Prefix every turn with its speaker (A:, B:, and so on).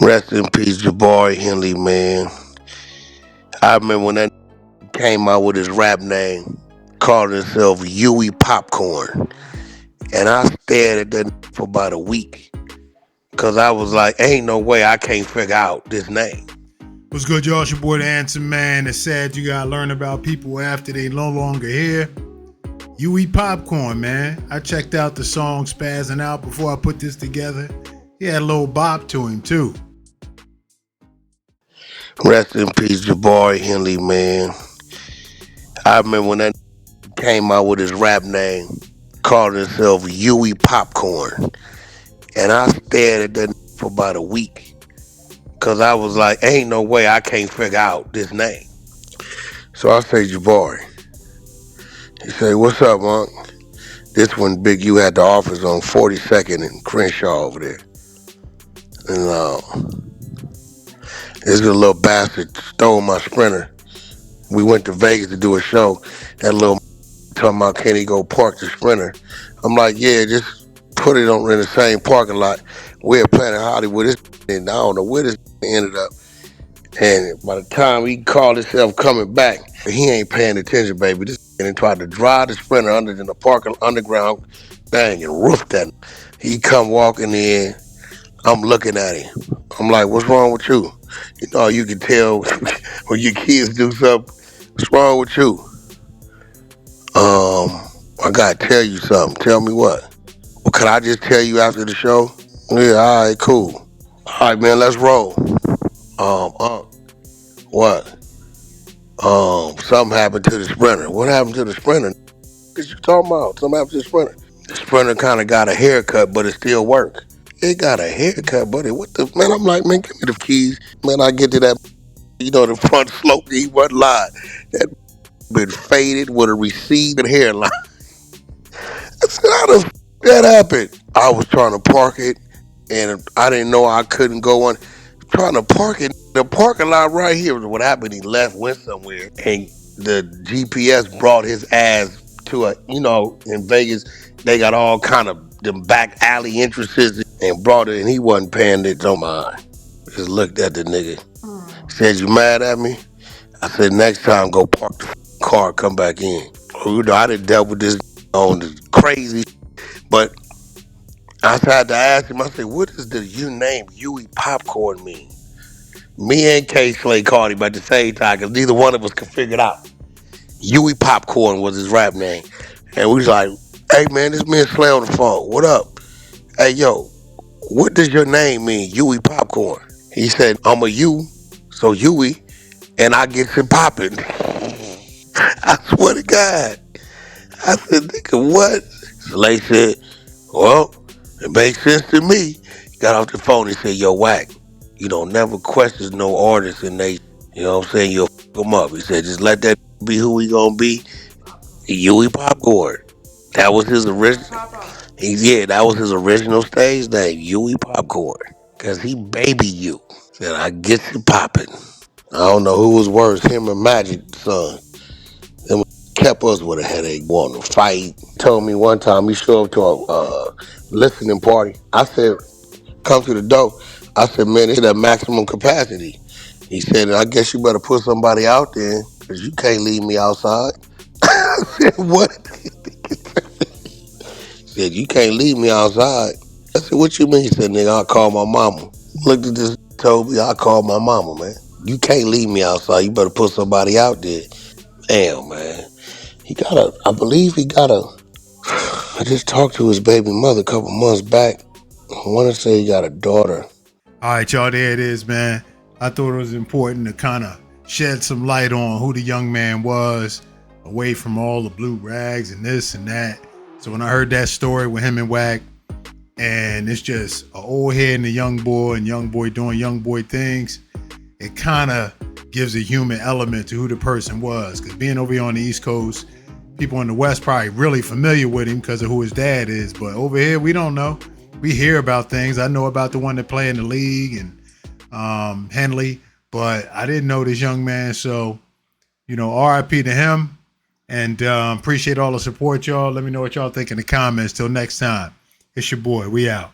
A: Rest in peace, Jabari Henley, man. I remember when that came out with his rap name, called himself Uiie Popcorn. And I stared at that for about a week. Cause I was like, ain't no way I can't figure out this name.
B: What's good, y'all? It's your boy, the Answer Man. It's sad you gotta learn about people after they no longer here. Uiie Popcorn, man. I checked out the song Spazzing Out before I put this together. He had a little bop to him, too.
A: Rest in peace, Jabari Henley, man. I remember when that came out with his rap name, called himself Uiie Popcorn. And I stared at that for about a week. Cause I was like, ain't no way I can't figure out this name. So I say Jabari. He say, what's up, Monk? This one Big U had the office on 42nd and Crenshaw over there. And this little bastard stole my Sprinter. We went to Vegas to do a show. That little talking about can he go park the Sprinter. I'm like, yeah, just put it on in the same parking lot. We're Planet Hollywood. And I don't know where this ended up. And by the time he called himself coming back, he ain't paying attention, baby. This and tried to drive the Sprinter under in the parking underground, bang, and roofed that. He come walking in. I'm looking at him. I'm like, what's wrong with you? You know, you can tell when your kids do something. What's wrong with you? I gotta tell you something. Tell me what? Well, can I just tell you after the show? Yeah, all right, cool. All right, man, let's roll. What? Something happened to the Sprinter. What happened to the Sprinter? What you talking about? Something happened to the Sprinter. The Sprinter kind of got a haircut, but it still work. It got a haircut, buddy. What the man? I'm like, man, give me the keys. Man, I get to that. You know, the front slope. He wasn't lying. That been faded with a receding hairline. I said, how the that happened? I was trying to park it, and I didn't know I couldn't go on. Trying to park it, the parking lot right here. What happened? He left, went somewhere, and the GPS brought his ass to in Vegas, they got all kind of them back alley entrances, and brought it, and he wasn't paying it no mind. Just looked at the nigga. Said, you mad at me? I said, next time, go park the car, come back in. You know, I done dealt with this on the crazy, but I had to ask him, I said, what does the name Uiie Popcorn mean? Me and K Slay called him at the same time because neither one of us could figure it out. Uiie Popcorn was his rap name. And we was like, hey man, this man Slay on the phone. What up? Hey yo, what does your name mean, Uiie Popcorn? He said, I'm a U, so Uiie, and I get it popping. I swear to God. I said, nigga, what? Slay said, well, it makes sense to me. He got off the phone and said, yo, Wack, you don't never question no artist and they, you know what I'm saying, you'll fuck them up. He said, just let that be who he gonna be. Uiie Popcorn. That was his original. That was his original stage name, Uiie Popcorn. Cause he baby you. Said, I get you popping. I don't know who was worse, him or Magic son. Them kept us with a headache, wanting to fight. Told me one time he showed up to a listening party. I said, come to the door. I said, man, it's at maximum capacity. He said, I guess you better put somebody out there because you can't leave me outside. I said, what? He said, you can't leave me outside. I said, what you mean? He said, nigga, I'll call my mama. Looked at this, told me, I'll call my mama, man. You can't leave me outside. You better put somebody out there. Damn, man. I believe he got a, I just talked to his baby mother a couple months back. I want to say he got a daughter.
B: All right, y'all, there it is, man. I thought it was important to kind of shed some light on who the young man was, away from all the blue rags and this and that. So when I heard that story with him and Wack, and it's just an old head and a young boy doing young boy things, it kind of gives a human element to who the person was. Because being over here on the East Coast, people in the West probably really familiar with him because of who his dad is. But over here, we don't know. We hear about things. I know about the one that play in the league and Henley, but I didn't know this young man. So, RIP to him. And appreciate all the support, y'all. Let me know what y'all think in the comments. Till next time, it's your boy. We out.